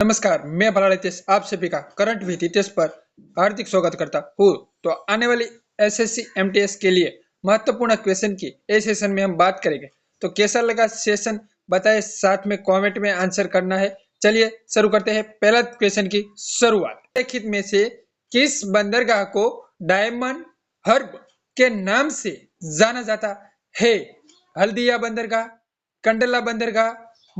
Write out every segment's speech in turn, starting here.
नमस्कार, मैं भराड़ हितेश आप सभी का करंट विद हितेश पर हार्दिक स्वागत करता हूँ। तो आने वाली एसएससी एमटीएस के लिए महत्वपूर्ण क्वेश्चन की इस सेशन में हम बात करेंगे। तो कैसा लगा सेशन बताए, साथ में कमेंट में आंसर करना है। चलिए शुरू करते हैं पहला क्वेश्चन की शुरुआत। निम्नलिखित में से किस बंदरगाह को डायमंड हर्ब के नाम से जाना जाता है? हल्दिया बंदरगाह, कंडला बंदरगाह,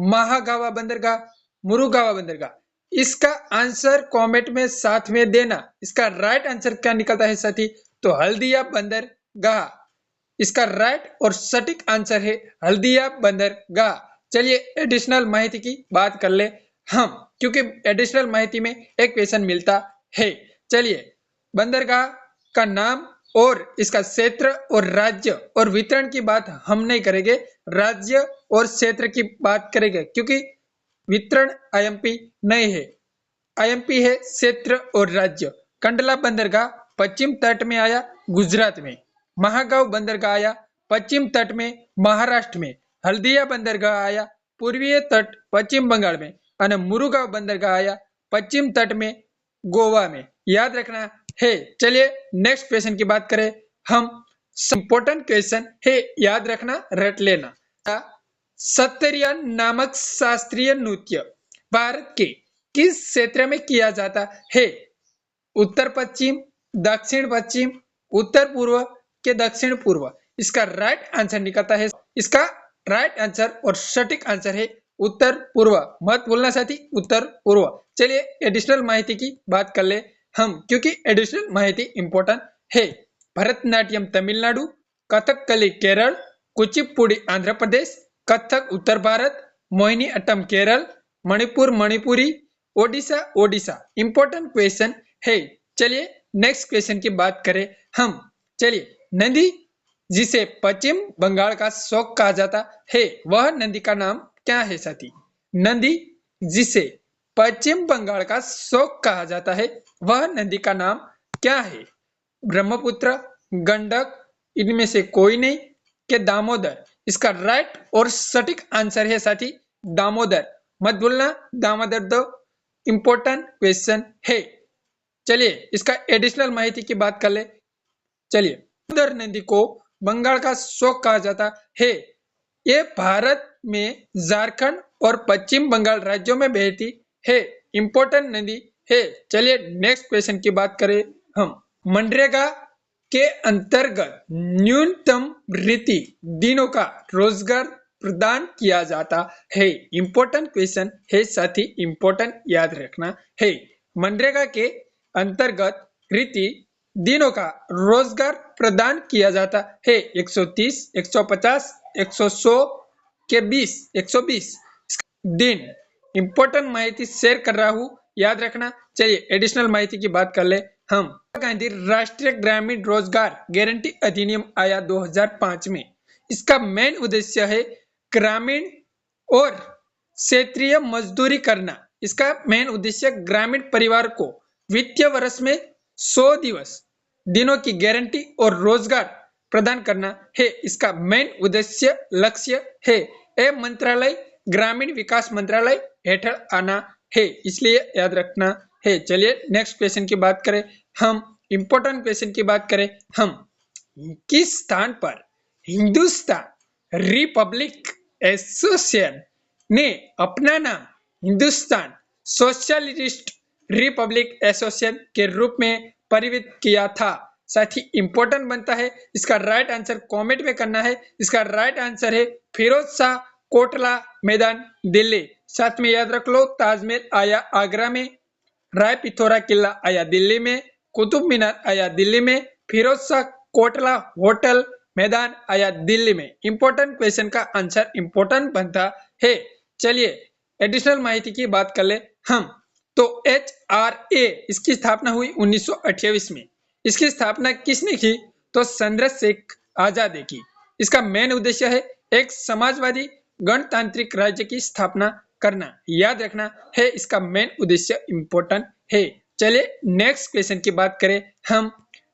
महागावा बंदरगाह, मुरुगावा बंदरगाह। इसका आंसर कमेंट में साथ में देना। इसका राइट आंसर क्या निकलता है साथी? तो हल्दिया बंदरगाह इसका राइट और सटीक आंसर है हल्दिया बंदरगाह। चलिए एडिशनल माहिती की बात कर ले हम, क्योंकि एडिशनल माहिती में एक क्वेश्चन मिलता है। चलिए बंदरगाह का नाम और इसका क्षेत्र और राज्य और वितरण की बात हम नहीं करेंगे, राज्य और क्षेत्र की बात करेंगे, क्योंकि वितरण आईएमपी नहीं है, आईएमपी है क्षेत्र और राज्य। कंडला बंदरगाह पश्चिम तट में आया गुजरात में, महागांव बंदरगाह आया पश्चिम तट में महाराष्ट्र में, हल्दिया बंदरगाह आया पूर्वीय तट पश्चिम बंगाल में, और मुरुगांव बंदरगाह आया पश्चिम तट में गोवा में। याद रखना है। चलिए नेक्स्ट क्वेश्चन की बात करें हम। इंपॉर्टेंट क्वेश्चन है, याद रखना, रट लेना। सत्तरिया नामक शास्त्रीय नृत्य भारत के किस क्षेत्र में किया जाता है? उत्तर पश्चिम, दक्षिण पश्चिम, उत्तर पूर्व के दक्षिण पूर्व। इसका राइट आंसर निकलता है, इसका राइट आंसर और सटीक आंसर है उत्तर पूर्व। मत भूलना साथी, उत्तर पूर्व। चलिए एडिशनल माहिती की बात कर ले हम, क्योंकि एडिशनल माहिती इंपॉर्टेंट है। भरतनाट्यम तमिलनाडु, कथकली केरल, कुचिपुड़ी आंध्र प्रदेश, कथक उत्तर भारत, मोहिनी अट्टम केरल, मणिपुर मणिपुरी, ओडिशा ओडिशा। इंपॉर्टेंट क्वेश्चन है। चलिए नेक्स्ट क्वेश्चन की बात करें हम। चलिए नदी जिसे पश्चिम बंगाल का शोक कहा जाता है, वह नदी का नाम क्या है साथी? नदी जिसे पश्चिम बंगाल का शोक कहा जाता है, वह नदी का नाम क्या है? ब्रह्मपुत्र, गंडक, इनमें से कोई नहीं, के दामोदर। इसका राइट और सटीक आंसर है साथी दामोदर। मत भूलना, दामोदर दो इंपॉर्टेंट क्वेश्चन है। चलिए इसका एडिशनल माहिती की बात कर ले। चलिए दामोदर नदी को बंगाल का शोक कहा जाता है। ये भारत में झारखंड और पश्चिम बंगाल राज्यों में बहती है, इंपॉर्टेंट नदी है। चलिए नेक्स्ट क्वेश्चन की बात करें हम। मनरेगा के अंतर्गत न्यूनतम वृत्ति दिनों का रोजगार प्रदान किया जाता है। इंपॉर्टेंट क्वेश्चन है साथी, इंपॉर्टेंट याद रखना है। मनरेगा के अंतर्गत वृत्ति दिनों का रोजगार प्रदान किया जाता है 130, 150, 100 के 20, 120 दिन। इंपॉर्टेंट माहिती शेयर कर रहा हूँ, याद रखना। चलिए एडिशनल माहिती की बात कर ले हम। गांधी राष्ट्रीय ग्रामीण रोजगार गारंटी अधिनियम आया 2005 में। इसका मेन उद्देश्य है ग्रामीण और क्षेत्रीय मजदूरी करना। इसका मेन उद्देश्य ग्रामीण परिवार को वित्तीय वर्ष में 100 दिनों की गारंटी और रोजगार प्रदान करना है। इसका मेन उद्देश्य लक्ष्य है। यह मंत्रालय ग्रामीण विकास मंत्रालय हेठल आना है, इसलिए याद रखना है। चलिए नेक्स्ट क्वेश्चन की बात करें हम। इंपॉर्टेंट क्वेश्चन की बात करें हम। किस स्थान पर हिंदुस्तान रिपब्लिक एसोसिएशन ने अपना नाम हिंदुस्तान सोशलिस्ट रिपब्लिक एसोसिएशन के रूप में परिवर्तित किया था? साथ ही इंपॉर्टेंट बनता है, इसका राइट आंसर कमेंट में करना है। इसका राइट आंसर है फिरोज शाह कोटला मैदान दिल्ली। साथ में याद रख लो, ताजमहल आया आगरा में, राय पिथौरा किला आया दिल्ली में, कुतुब मीनार आया दिल्ली में, फिरोज शाह कोटला होटल मैदान आया दिल्ली में। इंपॉर्टेंट क्वेश्चन का आंसर इंपॉर्टेंट बनता है। चलिए एडिशनल माहिती की बात कर ले हम। तो HRA इसकी स्थापना हुई 1928 में। इसकी स्थापना किसने की? तो चंद्रशेखर आजाद ने की। इसका मेन उद्देश्य है एक समाजवादी गणतांत्रिक राज्य की स्थापना करना। याद रखना है, इसका मेन उद्देश्य इंपॉर्टेंट है। चलिए नेक्स्ट क्वेश्चन की बात करें हम।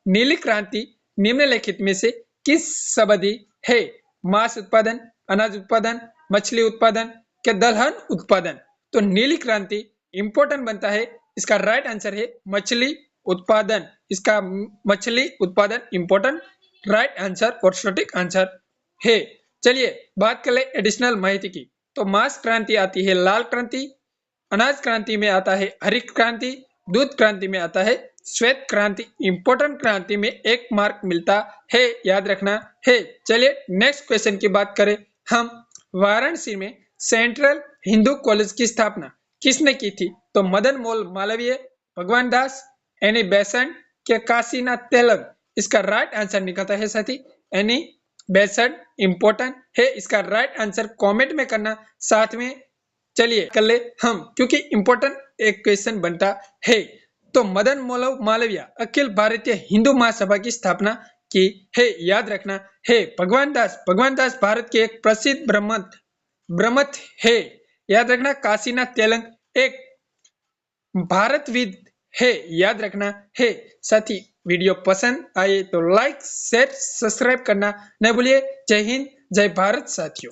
नीली क्रांति निम्नलिखित में से किस संबंधी है? मांस उत्पादन, अनाज उत्पादन, मछली उत्पादन के दलहन उत्पादन। तो नीली क्रांति इंपॉर्टेंट बनता है, इसका राइट आंसर है मछली उत्पादन। इसका मछली उत्पादन इंपॉर्टेंट राइट आंसर और सटीक आंसर है। चलिए बात कर ले एडिशनल माहिती की। तो मांस क्रांति आती है लाल क्रांति, अनाज क्रांति में आता है हरित क्रांति, दूध क्रांति में आता है श्वेत क्रांति। इंपॉर्टेंट क्रांति में 1 मार्क मिलता है, याद रखना है। चलिए नेक्स्ट क्वेश्चन की बात करें हम। वाराणसी में सेंट्रल हिंदू कॉलेज की स्थापना किसने की थी? तो मदन मोहन मालवीय, भगवान दास, एनी बेसेंट के काशीनाथ तेलंग। इसका राइट आंसर निकलता है साथी एनी बेसेंट। इंपॉर्टेंट है, इसका राइट आंसर कमेंट में करना। साथ में चलिए कर ले हम, क्योंकि इंपॉर्टेंट एक क्वेश्चन बनता है। तो मदन मोहन मालवीय अखिल भारतीय हिंदू महासभा की स्थापना की है, याद रखना है। भगवान दास भारत के एक प्रसिद्ध ब्रह्मत है, याद रखना। काशीनाथ तेलंग एक भारतविद है, याद रखना है। साथी वीडियो पसंद आए तो लाइक शेयर सब्सक्राइब करना न भूलिए। जय हिंद जय भारत साथियों।